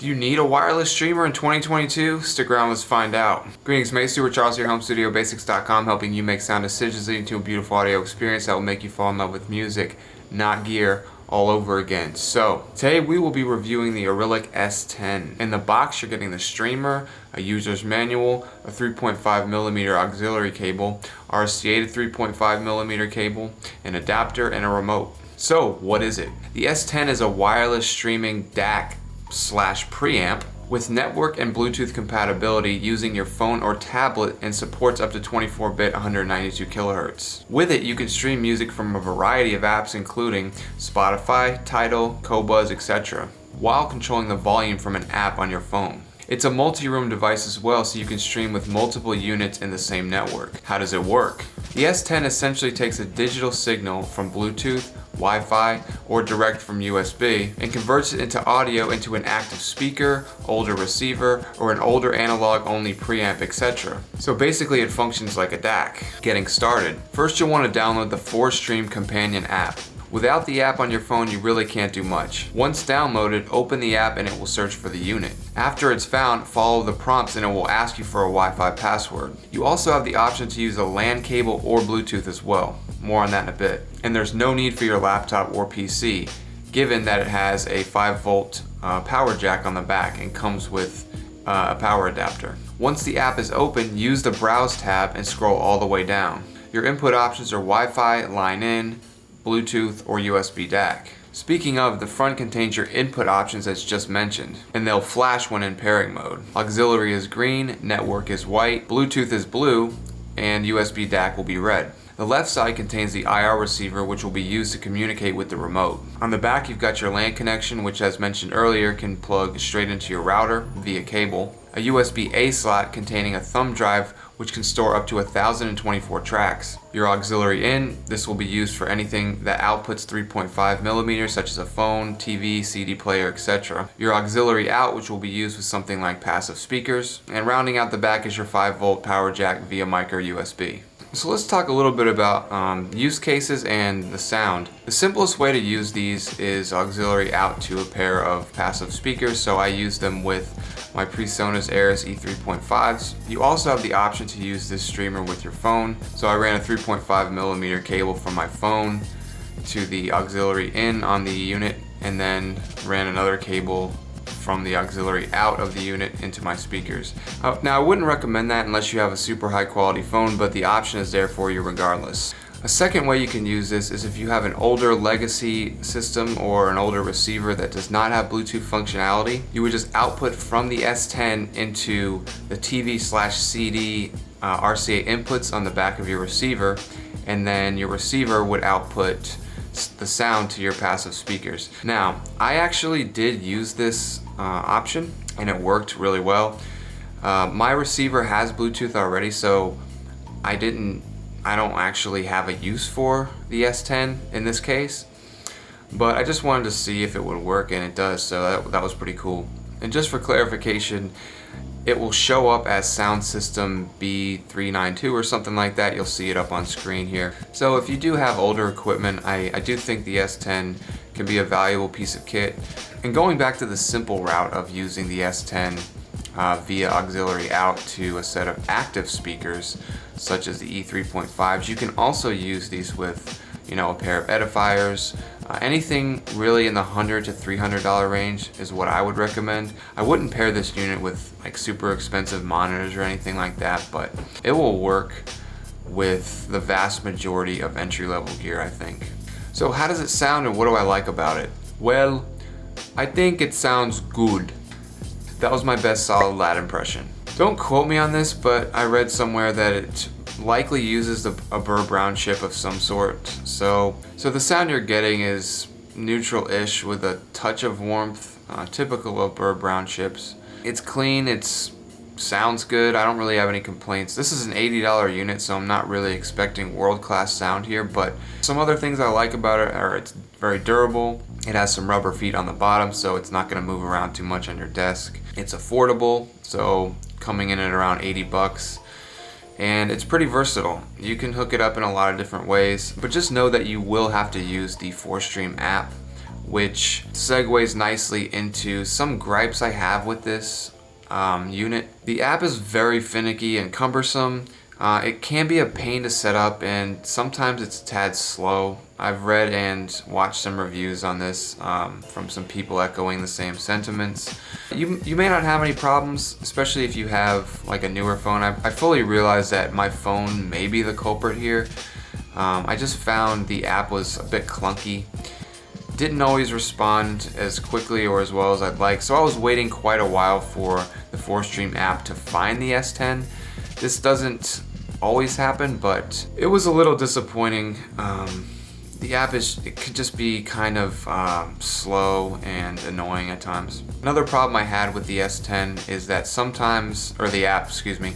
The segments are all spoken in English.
Do you need a wireless streamer in 2022? Stick around, let's find out. Greetings, mate. Stuart Charles here, HomeStudioBasics.com, helping you make sound decisions leading to a beautiful audio experience that will make you fall in love with music, not gear, all over again. So, today we will be reviewing the Arylic S10. In the box, you're getting the streamer, a user's manual, a 3.5mm auxiliary cable, RCA to 3.5mm cable, an adapter, and a remote. So, what is it? The S10 is a wireless streaming DAC / preamp with network and Bluetooth compatibility using your phone or tablet, and supports up to 24-bit 192 kHz. With it, you can stream music from a variety of apps including Spotify, Tidal, Qobuz, etc., while controlling the volume from an app on your phone. It's a multi-room device as well, so you can stream with multiple units in the same network. How does it work? The S10 essentially takes a digital signal from Bluetooth, Wi-Fi, or direct from USB and converts it into audio into an active speaker, older receiver, or an older analog-only preamp, etc. So basically it functions like a DAC. Getting started. First, you'll want to download the 4Stream companion app. Without the app on your phone, you really can't do much. Once downloaded, open the app and it will search for the unit. After it's found, follow the prompts and it will ask you for a Wi-Fi password. You also have the option to use a LAN cable or Bluetooth as well. More on that in a bit. And there's no need for your laptop or PC, given that it has a 5-volt power jack on the back and comes with a power adapter. Once the app is open, use the Browse tab and scroll all the way down. Your input options are Wi-Fi, line in, Bluetooth, or USB DAC. Speaking of, the front contains your input options as just mentioned, and they'll flash when in pairing mode. Auxiliary is green, network is white, Bluetooth is blue, and USB DAC will be red. The left side contains the IR receiver, which will be used to communicate with the remote. On the back, you've got your LAN connection, which as mentioned earlier can plug straight into your router via cable. A USB-A slot containing a thumb drive, which can store up to 1,024 tracks. Your auxiliary in, this will be used for anything that outputs 3.5mm, such as a phone, TV, CD player, etc. Your auxiliary out, which will be used with something like passive speakers. And rounding out the back is your 5-volt power jack via micro USB. So let's talk a little bit about use cases and the sound. The simplest way to use these is auxiliary out to a pair of passive speakers, so I use them with my PreSonus Aries E3.5s. You also have the option to use this streamer with your phone, so I ran a 3.5mm cable from my phone to the auxiliary in on the unit, and then ran another cable from the auxiliary out of the unit into my speakers. Now, I wouldn't recommend that unless you have a super high quality phone, but the option is there for you regardless. A second way you can use this is if you have an older legacy system or an older receiver that does not have Bluetooth functionality. You would just output from the S10 into the TV/CD RCA inputs on the back of your receiver, and then your receiver would output the sound to your passive speakers. Now, I actually did use this option and it worked really well. My receiver has Bluetooth already, so I don't actually have a use for the S10 in this case, but I just wanted to see if it would work, and it does, so that was pretty cool. And just for clarification, it will show up as sound system B392 or something like that. You'll see it up on screen here. So if you do have older equipment, I do think the S10 can be a valuable piece of kit. And going back to the simple route of using the S10 via auxiliary out to a set of active speakers, such as the E3.5s, you can also use these with, a pair of edifiers. Anything really in the $100 to $300 range is what I would recommend. I wouldn't pair this unit with like super expensive monitors or anything like that, but it will work with the vast majority of entry-level gear, I think. So how does it sound and what do I like about it? Well, I think it sounds good. That was my best solid lad impression. Don't quote me on this, but I read somewhere that it likely uses a Burr Brown chip of some sort. So the sound you're getting is neutral-ish with a touch of warmth, typical of Burr Brown chips. It's clean, it sounds good, I don't really have any complaints. This is an $80 unit, so I'm not really expecting world-class sound here, but some other things I like about it are it's very durable. It has some rubber feet on the bottom, so it's not going to move around too much on your desk. It's affordable, so coming in at around 80 bucks. And it's pretty versatile. You can hook it up in a lot of different ways, but just know that you will have to use the 4Stream app which segues nicely into some gripes I have with this unit. The app is very finicky and cumbersome. It can be a pain to set up, and sometimes it's a tad slow. I've read and watched some reviews on this from some people echoing the same sentiments. You may not have any problems, especially if you have like a newer phone. I fully realize that my phone may be the culprit here. I just found the app was a bit clunky. Didn't always respond as quickly or as well as I'd like, so I was waiting quite a while for the 4Stream app to find the S10. This doesn't always happen, but it was a little disappointing. The app it could just be kind of slow and annoying at times. Another problem I had with the S10 is that sometimes, or the app, excuse me,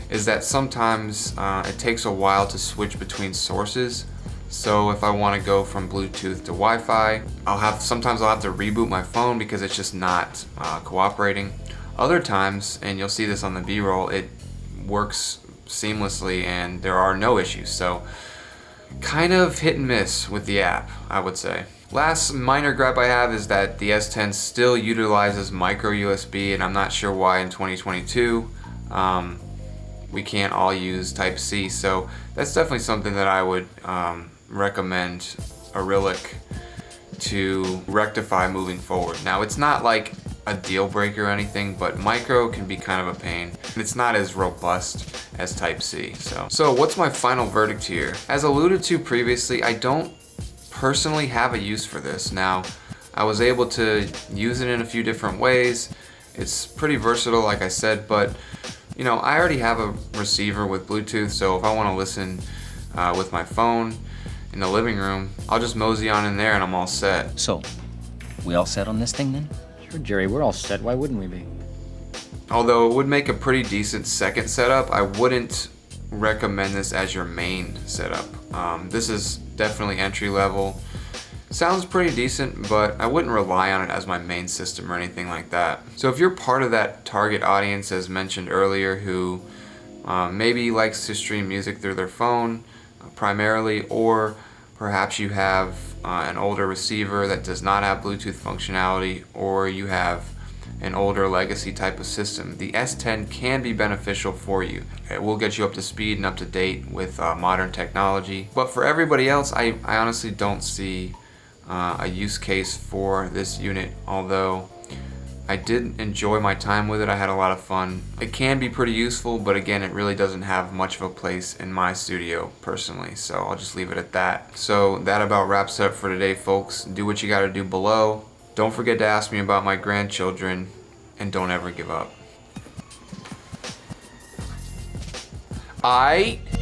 is that sometimes it takes a while to switch between sources. So if I want to go from Bluetooth to Wi-Fi, sometimes I'll have to reboot my phone because it's just not cooperating. Other times, and you'll see this on the B-roll, it works seamlessly and there are no issues. So kind of hit and miss with the app, I would say. Last minor gripe I have is that the S10 still utilizes micro USB, and I'm not sure why in 2022 we can't all use Type-C. So that's definitely something that I would recommend Arylic to rectify moving forward. Now, it's not like a deal breaker or anything, but micro can be kind of a pain. It's not as robust as Type-C. So what's my final verdict here? As alluded to previously, I don't personally have a use for this. Now, I was able to use it in a few different ways. It's pretty versatile, like I said, but you know, I already have a receiver with Bluetooth, so if I want to listen with my phone in the living room, I'll just mosey on in there and I'm all set. So, we all set on this thing then? Sure, Jerry, we're all set. Why wouldn't we be? Although it would make a pretty decent second setup, I wouldn't recommend this as your main setup. This is definitely entry level. Sounds pretty decent, but I wouldn't rely on it as my main system or anything like that. So if you're part of that target audience, as mentioned earlier, who maybe likes to stream music through their phone primarily, or perhaps you have an older receiver that does not have Bluetooth functionality, or you have an older legacy type of system, the S10 can be beneficial for you. It will get you up to speed and up to date with modern technology. But for everybody else, I honestly don't see a use case for this unit, although I did enjoy my time with it. I had a lot of fun. It can be pretty useful, but again, it really doesn't have much of a place in my studio personally, so I'll just leave it at that. So that about wraps up for today, folks. Do what you gotta do below. Don't forget to ask me about my grandchildren, and don't ever give up. Aight?